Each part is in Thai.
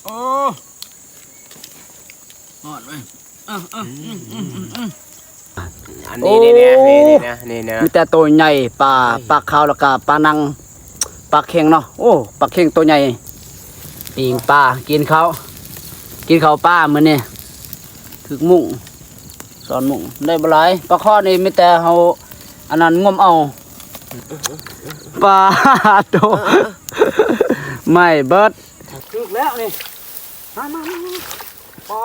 โอ้หอดไปอันนี้นี่นะมีแต่ตัวใหญ่ปลาขาวแล้วก็ปลานังปลาเค็งเนาะโอ้ปลาเค็งตัวใหญ่ปิงปลากินเขาปลามื้อนี้ถึกมุ่งสอนมุ่งได้บ่หลายปลาข้อนี่มีแต่เฮาอันนั้นงมเอาปลาโตไม่เบิดถึกแล้วนี่มาปลา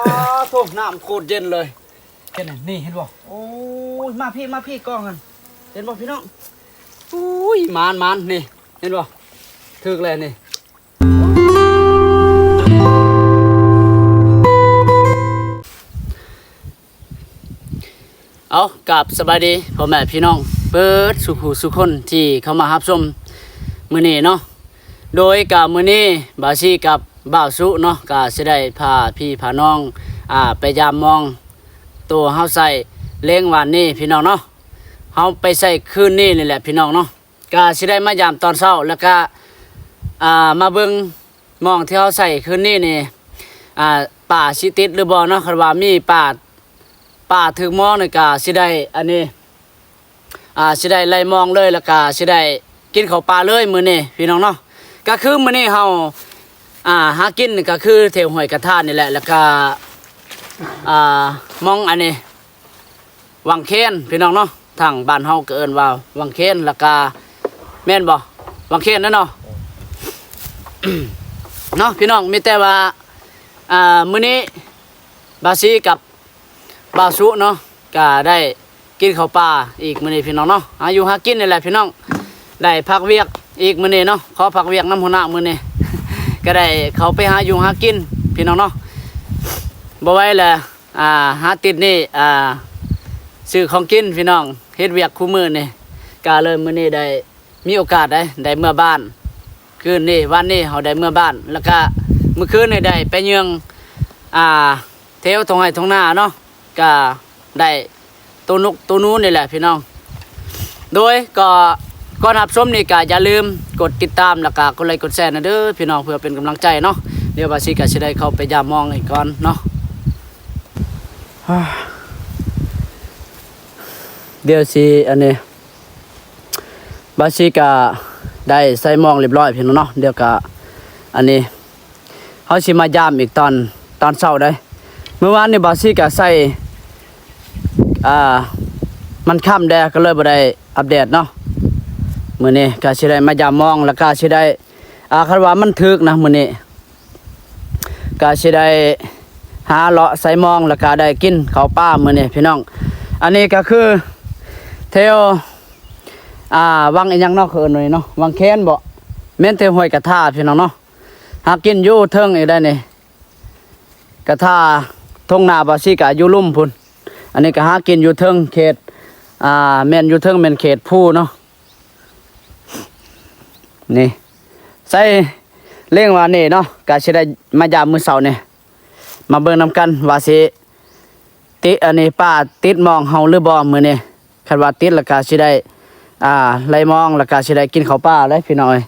โตน้ำโคตรเย็นเลยเห็นนี่เห็นบ่โอ้ยมาพี่กล้องกันเห็นบ่พี่น้องอุ้ยมานนี่เห็นบ่ถึกเลยนี่เอากลับสบายดีพ่อแม่พี่น้องเปิดสุคนที่เข้ามารับชมมื้อนี้เนาะโดยกับมื้อนี้บาชีกับบ่าวสุเนาะก็สิได้พาพี่พาน้องไปยามมองตัวเฮาใส่เลี้ยงวันนี้พี่น้องเนาะเฮาไปใส่คืนนี้นี่แหละพี่น้องเนาะก็สิได้มายามตอนเช้าแล้วก็มาเบิ่งมองที่เฮาใส่คืนนี้นี่ป่าสิติดหรือบ่เนาะคันว่ามีป่าถึงมองนี่ก็สิได้อันนี้สิได้ไล่มองเลยแล้วก็สิได้กินข้าวปลาเลยมื้อนี้พี่น้องเนาะก็คือมื้อนี้เฮาหากินก็คือแถวห้วยกระทานนี่แหละแล้วก็มองอันนี้วังเคนพี่น้องเนาะทางบ้านเฮาก็เอิ้นว่าวังเคนแล้วก็แม่นบ่วังเคนนั่นเนาะ เนาะพี่น้องมีแต่ว่ามื้อนี้บาซีกับบาสุเนาะก็ได้กินข้าวปลาอีกมื้อนี้พี่น้องเนาะอยู่หากินนี่แหละพี่น้องได้พักเวียกอีกมื้อนี้เนาะขอพักเวียกน้ำหัวหน้ามื้อนี้ ก็ได้เขาไปหาอยู่หากินพี่น้องเนาะบ่ไหวแหละหาติดนี่ซื้อของกินพี่น้องเฮ็ดเวียกคู่มื้อนี่ก็เลยมื้อนี้ได้มีโอกาสได้เมื่อบ้านคืนนี้วันนี้เฮาได้เมื่อบ้านแล้วก็มื้อคืนนี่ได้ไปเยืองเทวทงไห้ทงนาเนาะก็ได้ตัวนกตัวนู้นนี่แหละพี่น้องโดยก็ก่อนรับชมนี่ก็อย่าลืมกดติดตามแล้วก็กดไลค์กดแชร์นะเด้อพี่น้องเพื่อเป็นกำลังใจเนาะเดี๋ยวบาซีก็สิได้เข้าไปยามมองอีกก่อนเนาะเดี๋ยวสิอันนี้บาซีก็ได้ใส่มองเรียบร้อยพี่น้องเนาะเดี๋ยวก็อันนี้เฮาสิมายามอีกตอนเช้าได้เมื่อวานนี่บาซีก็ใส่มันค่ำแดดก็เลยบ่ได้อัปเดตเนาะมื้อนี้ก็สิได้มายามมองแล้วก็สิได้คันว่ามันถึกนะมื้อนี้ก็สิได้หาเลาะใส่มองแล้วก็ได้กินข้าวปลามื้อนี้พี่น้องอันนี้ก็คือแถววังอีหยังเนาะคือหน่อยเนาะวังแค้นบ่แม่นแถวห้วยกระทาพี่น้องเนาะหากินอยู่เทิงอีกได้นี่กระทาทงนาบาซีก็อยู่ลุ่มพุ่นอันนี้ก็หากินอยู่เทิงเขตแม่นอยู่เทิงแม่นเขตผู้เนาะนี่ใส่เลี้ยงว่านี่เนาะก็สิได้มายามมื้อเช้านี่มาเบิ่งนำกันว่าสิติอันนี้ป้าติดมองเฮาหรือบ่มื้อนี้คันว่าติดแล้วก็สิได้ไล่มองแล้วก็สิได้กินข้าวปลาเลยพี่น้องเอ้ย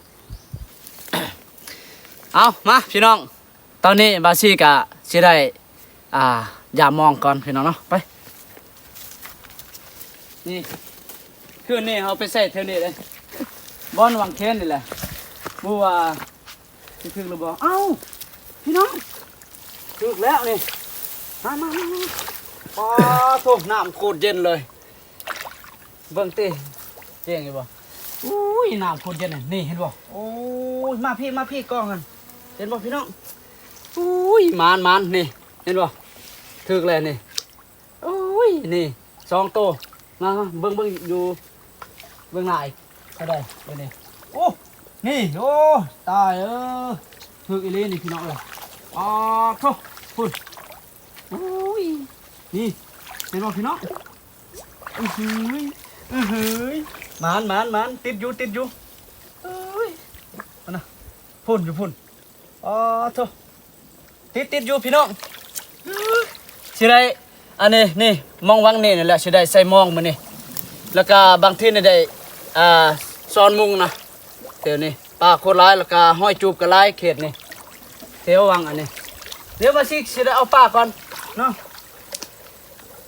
เอามาพี่น้องตอนนี้บาซีก็สิได้ยามมองก่อนพี่น้องเนาะไปนี่คืนนี้เฮาไปใส่แถวนี้เลยบ่อนวังเคนนี่แหละบ่ว่าสิถึกหรือบ่เอ้าพี่น้องถึกแล้วนี่มาปอโธ่น้ำโคตรเย็นเลยเบิ่งติเจ๋งอยู่บ่อุ้ยน้ำโคตรเย็นนี่เห็นบ่โอ้ยมาพี่กล้องกันเห็นบ่พี่น้องอุ้ยมานนี่เห็นบ่ถึกแล้วนี่โอ้ยนี่2ตัวมาเบิ่งอยู่เบิ่งหน้าอีกก็ได้เบิ่งนี่โอ้นี่โอ้ตายถึกอีหลีนี่พี่น้องเอ้ยโธ่พุ่นโอ้ยนี่เห็นบ่พี่น้องมานติดอยู่เอ้ยนะพุ่นอยู่พุ่นโธ่ติดอยู่พี่น้องสิได้อันนี้นี่มองวังนี่นั่นแหละสิได้ใส่มองมื้อนี้แล้วก็บางทีนี่ได้ซ้อนมุงนะเดี๋ยวนี้ปลาโคตรหลายแล้วก็ห้อยจูบก็หลายเขตนี่เทววังอันนี้ เดี๋ยวมาสิได้เอาปลาก่อนเนาะ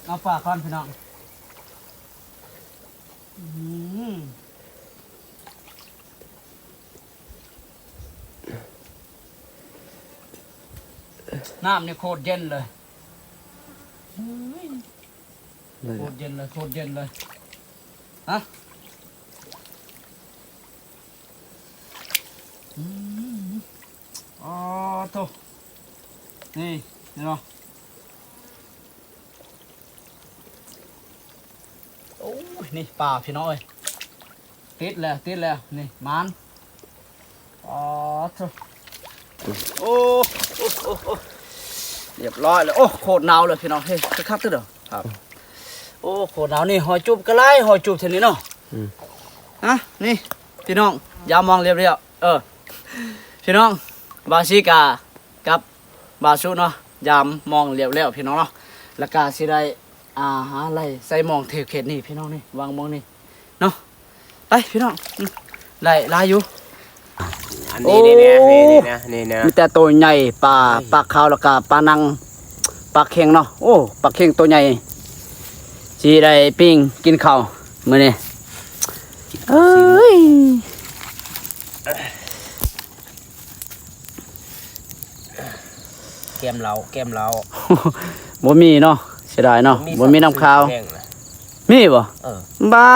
เอาปลาก่อนพี่น้องน้ำนี่โคตรเย็นเลยโคตรเย็นเลยโคตรเย็นเลยฮะอ๋อโตนี่เนาะโอ้ยนี่ปลาพี่น้องเอ้ยติดแล้วนี่มันอ๋อโตโอ้เรียบร้อยเลยโอ้โคตรหนาวเลยพี่น้องเฮ้ยจะคักตึ๊ดเหรอครับโอ้โคตรหนาวนี่หอยจุบก็ไล่หอยจุบเท่านี้เนาะฮะนี่พี่น้องอย่ามองเรียบพี่น้องบาซิกากับบาสุเนาะยามมองเรียบพี่น้องเนาะแล้วก็สิได้หาอะไรใส่มองเทวเขตนี่พี่น้องนี่วางมองนี่เนาะไปพี่น้องไล่ลายอยู่อันนี้นี่นะมีแต่ตัวใหญ่ปลาขาวแล้วก็ปลานังปลาเค็งเนาะโอ้ปลาเค็งตัวใหญ่สิได้ปิ้งกินข้าวมื้อนี้เอ้ยแก้มเราบ่มีเนาะเสียดายเนาะบ่มีน้ำข้าวมีบ่บ้า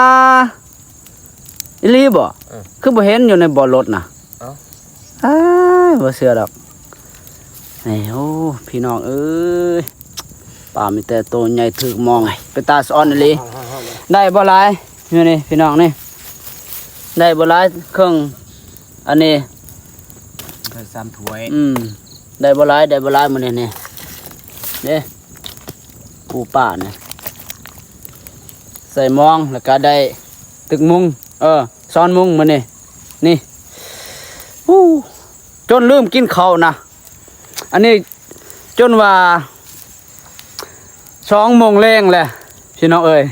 อีหลีบ่คือบ่เห็นอยู่ในบ่อรถน่ะบ่เชื่อดอกนี่โอ้พี่น้องเอ้ยปลามีแต่ตัวใหญ่ถึกมองไปตาซ้อนอีหลีได้บ่หลายอยู่นี่พี่น้องนี่ได้บ่หลายเครื่องอันนี้3ถ้วยได้บ่หลายมื้อนี้นี่เด้ปูป่าเนี่ยใส่มองแล้วก็ได้ตึกมุงซ้อนมุงมื้อนี้นี่จนลืมกินข้าวนะอันนี้จนว่า2 โมงแรงแหละพี่น้องเอ้ย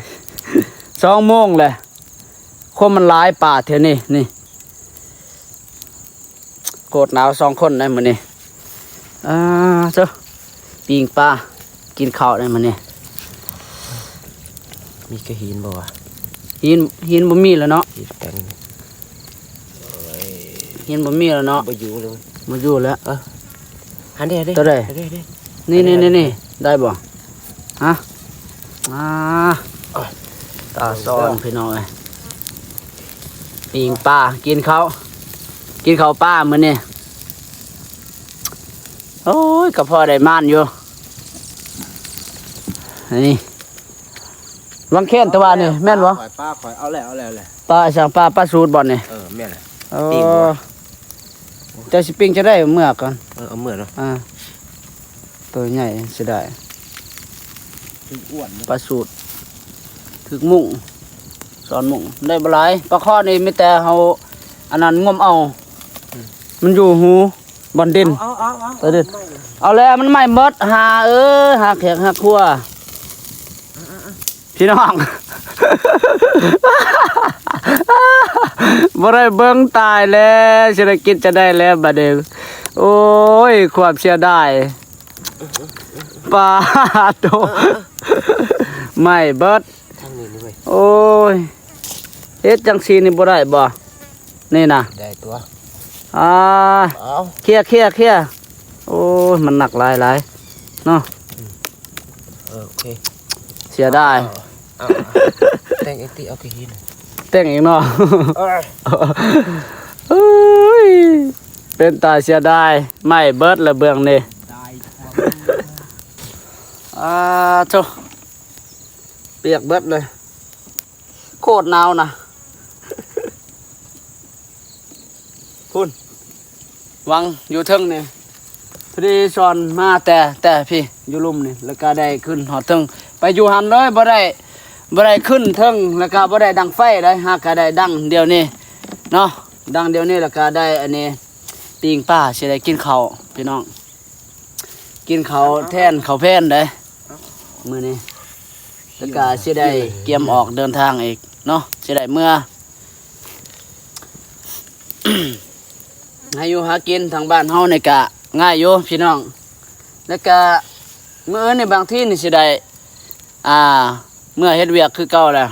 2 โมงแหละคนมันหลายป่าเท่านี้นี่โกดหนาว2 คนได้มื้อนี้เจ้าปิ้งปลากินข้าวได้มื้อนี้มีกระหินบ่วะหินบ่มีแล้วเนาะหินบ่มีแล้วเนาะบ่อยู่เลยบ่อยู่แล้วหันเด้ตัวใดนี่ได้บ่ฮะตาซ้อนพี่น้องเอ้ยปิ้งปลากินข้าวปลามื้อนี้โอ้ยก็พอได้ม่านอยู่นี่วังแค้นตะวันนี่แม่นบ่ปลาข่อยเอาแล้วปลาสั่งปลาสูตรบ่นี่แม่นปิ้งจะสิปิ้งจะได้เมื่อก่อนเอาเมื่อเนาะตัวใหญ่สิได้อ้วนปลาสูตรถึกมุ้งสอนมุ้งได้บ่หลายปลาข้อนี่มีแต่เฮาอันนั้นงมเอามันอยู่หูบ่อนดินตัวดินเอาแล้วมันไม่หมดหาหาแขกหาครัวพี่น้องบ่ได้เบิ่งตายแล้วเศรษฐกิจจะได้แล้วบัดนี้โอ้ยความเสียดายปลาโตไม่เบิดทางนี้นี่เว้ยโอ้ยเฮ็ดจังซี่นี่บ่ได้บ่นี่น่ะได้ตัวเคลียร์โอ้ยมันหนักหลายเนาะโอเคเสียดายแต่งเอากระหินแต่งอีกเนาะเอ้ยเป็นตาเสียดายไม่เบิดละเบื้องนี่โธ่เปียกเบิดเลยโคตรหนาวนะพุ่นวังอยู่เทิงนี่พอดีชอนมาแต่พี่อยู่ลุ่มนี่แล้วก็ได้ขึ้นหอดเทิงไปอยู่หันเลยบ่ได้ขึ้นเทิงแล้วก็บ่ได้ดังไฟได้หากก็ได้ดังเดียวนี้เนาะดังเดียวนี้แล้วก็ได้อันนี้ปิ้งปลาสิได้กินข้าวพี่น้องกินข้าวแทนข้าวแพนได้มื้อนี้แล้วก็สิได้เตรียมออกเดินทางอีกเนาะสิได้เมื่อ ให้อยู่หากินทางบ้านเฮานี่ก็ง่ายอยู่พี่น้อง แล้วก็มื้ออื่นในบางที่นี่สิได้เมื่อเฮ็ดเวียกคือเก่าแล้ว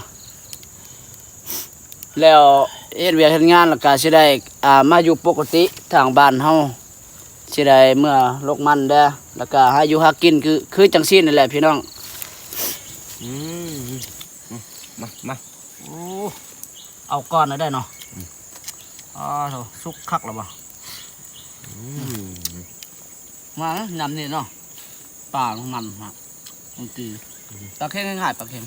เฮ็ดเวียกเฮ็ดงานแล้วก็สิได้มาอยู่ปกติทางบ้านเฮาสิได้เมื่อลกมันเด้อแล้วก็หาอยู่หากินคือจังซี่นั่นแหละพี่น้อง อืมมา โอ้เอาก้อนน่ะได้เนาะโถสุกคักแล้วบ่ มานะนำนี่เนาะปลาของมันฮะบางทีปลาเค็งง่ายๆปลาเค็ง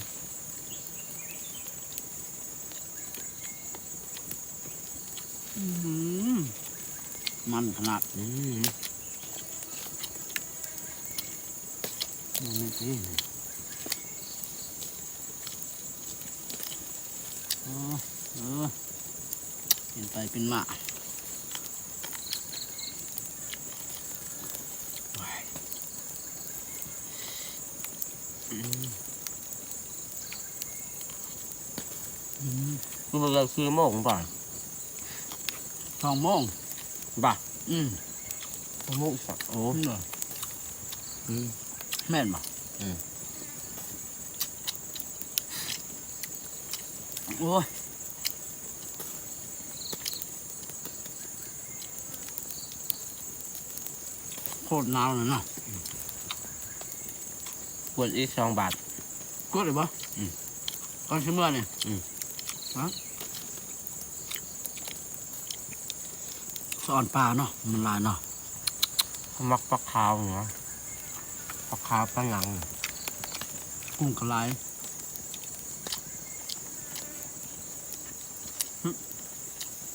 มันขนาดนี่สิเป็นไปเป็นมาคือมันคือโมงป่ะ 2 โมง ป่ะ โมงสักโอ้ แม่นบ่โอ้ยโคตรหนาวเลยเนาะ ขวดอีก2 บาท กดเลยบ่ก่อนชิมเมื่อเนี่ยฮะสอนปลาเนาะมันลายเนาะ เขามักปลาขาวเหรอปลาขาวปลาหนัง กุ้งกระไร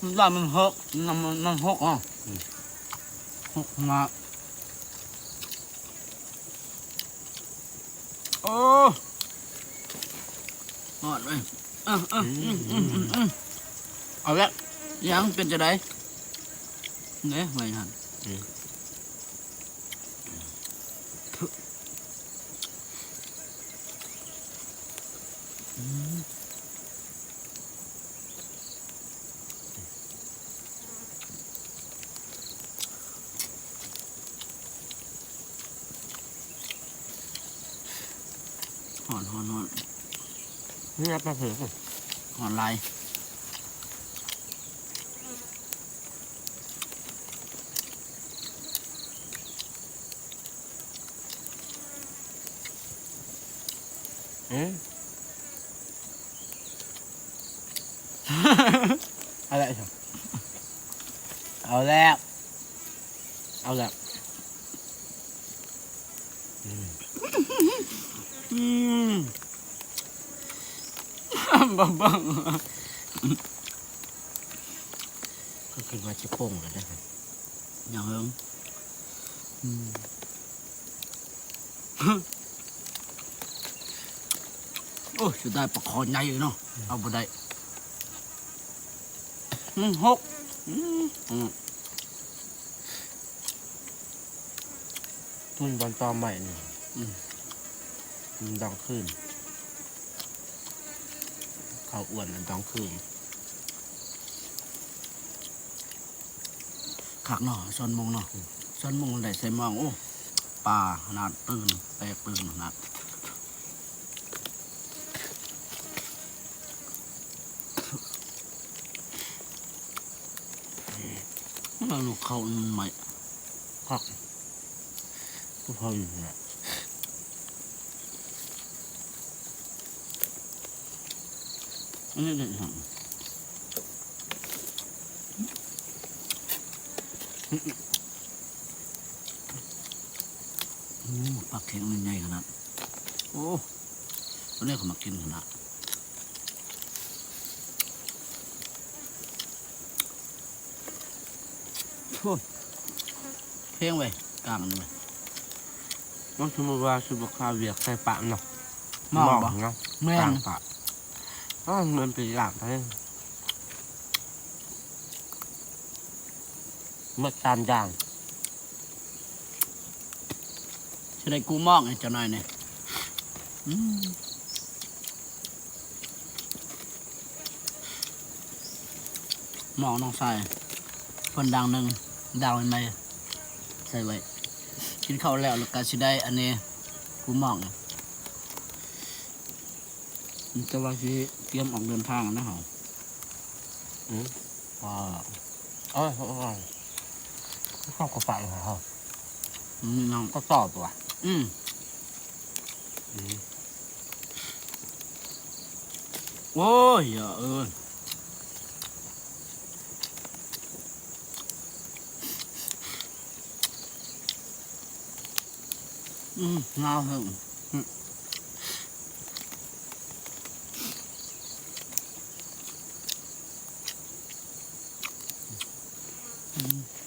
มันได้มันหกมันหกอ่ะหกมาโอ้หอดเลยเอาละยังเป็นจะได้เนี่ยไม่หันหอน นี่ปลาเผือก หอนลายอะไรครับเอาแล้วบัง ก็ขึ้นมาชิโป้งเลยนะครับ อย่างเฮิงโอ้สุดได้ปลาคอใหญ่เลยเนาะเอาไปได้หก ทุนตอนตอใหม่นี่มันดองขึ้นเขาอ้วนมันดองขึ้น ขักเนาะซอนมงเนาะซอนมงได้ใส่มองโอ้ปลาขนาดตื่นแปลกตื่นขนาดเราลูกเขาใหม่ ครับก็พออยู่นะ อันนี้เด็ดหังปลาเค็งมันใหญ่ขนาดโอ้ตัวนี้เขามากินขนาดเพียงไปกลางนี่ไป มันสมมติว่าสุบคาเวียกใส่ปากเนาะ มองบ่ เนาะ แม่ กลาน งปากมันเป็นหลักเลยเมื่อการย่าง จะได้กูมองไอ้เจ้าหน่อยเนี่ยมองน้องใส่คนดังหนึ่งดาวเป็นไหมใส่ไว้ กินข้าวแล้วก็สิได้อันนี้กูหมองมันจะว่าสิเตรียมออกเดินทางนะเหรอ อ๋ออ๋อข้าวกระป๋องเหรอ น้อง ก็ตอบว่ะ โอ้ยงาวเหง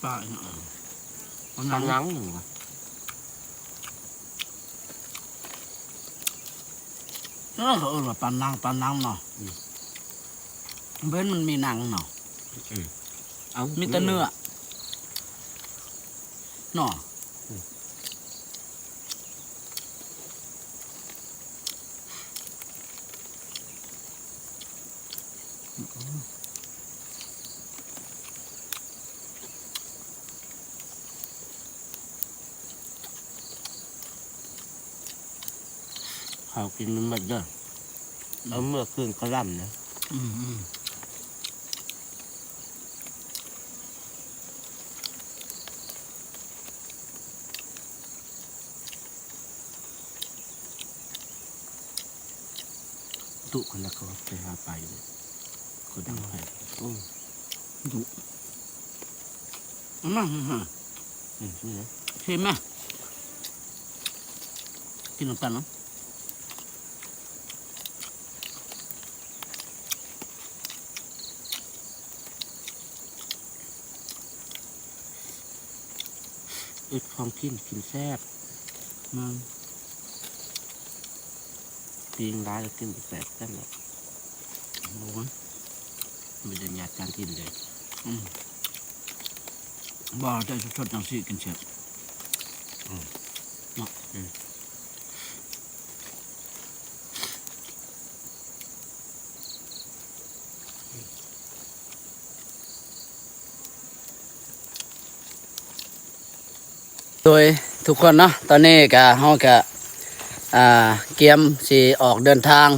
ป่าเนี่ย ทางล้างหนึ่งว่ะ นั่นเขาว่าปลานังเนาะเบ้นมันมีหนังเนาะ เอา มีแต่เนื้อเนาะข้าวกินมันหมดเด้อเอาเมื่อคืนก็ร่ำนะ ตุคนละเขาไปหาไปเลยคนดังไป ดุมา นี่นะ เห็นไหมกินน้ำตาลเนาะ อึดของกินแซ่บ มา ปีงร้ายแล้วกินแซ่บกันเลย โอ้ย ไม่ได้หยาดการกินเลย บ่ได้ชดจังสิกินเชียวเนาะโดยทุกคนเนาะตอนนี้ก็เฮาก็เกียมสิออกเดินทาง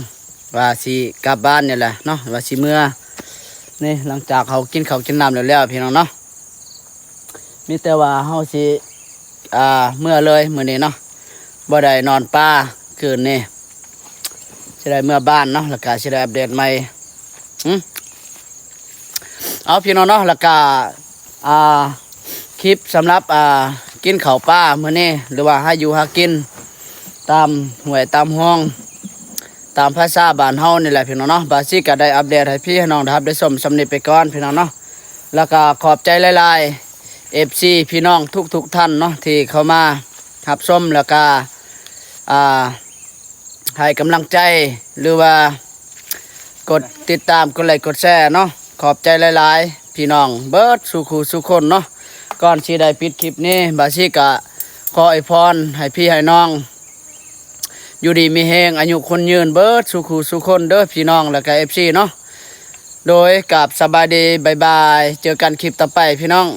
ว่าสิกลับบ้านนี่แหละเนาะว่าสิเมื่อนี่หลังจากเขากินข้าวกินน้ำแล้วพี่น้องเนาะมีแต่ว่าเฮาสิเมื่อเลยมื้อนี้เนาะบ่ได้นอนป่าคืนนี้สิได้เมื่อบ้านเนาะแล้วก็สิได้อัปเดตใหม่เอาพี่น้องเนาะแล้วก็คลิปสำหรับกินข้าวป่ามื้อนี้หรือว่าหาอยู่หากินตามห้วยตามห้องตามภาษาบ้านเฮานี่แหละพี่น้องเนาะบาซิก็ได้อัปเดตให้พี่ให้น้องนะครับได้ชมสำนึกไปก่อนพี่น้องเนาะแล้วก็ขอบใจหลายๆ FC พี่น้องทุกท่านเนาะที่เข้ามารับชมแล้วก็ให้กำลังใจหรือว่ากดติดตามกดไลค์กดแชร์เนาะขอบใจหลายๆพี่น้องเบิดสู่คู่สู่คนเนาะก่อนที่ได้ปิดคลิปนี้บาซิก็ขออวยพรให้พี่ให้น้องอยู่ดีมีแหงอายุคนยืนเบิดสู่คู่สู่คนเด้อพี่น้องแล้วก็ FC เนาะโดยกับสบายดีบ๊ายบายเจอกันคลิปต่อไปพี่น้อง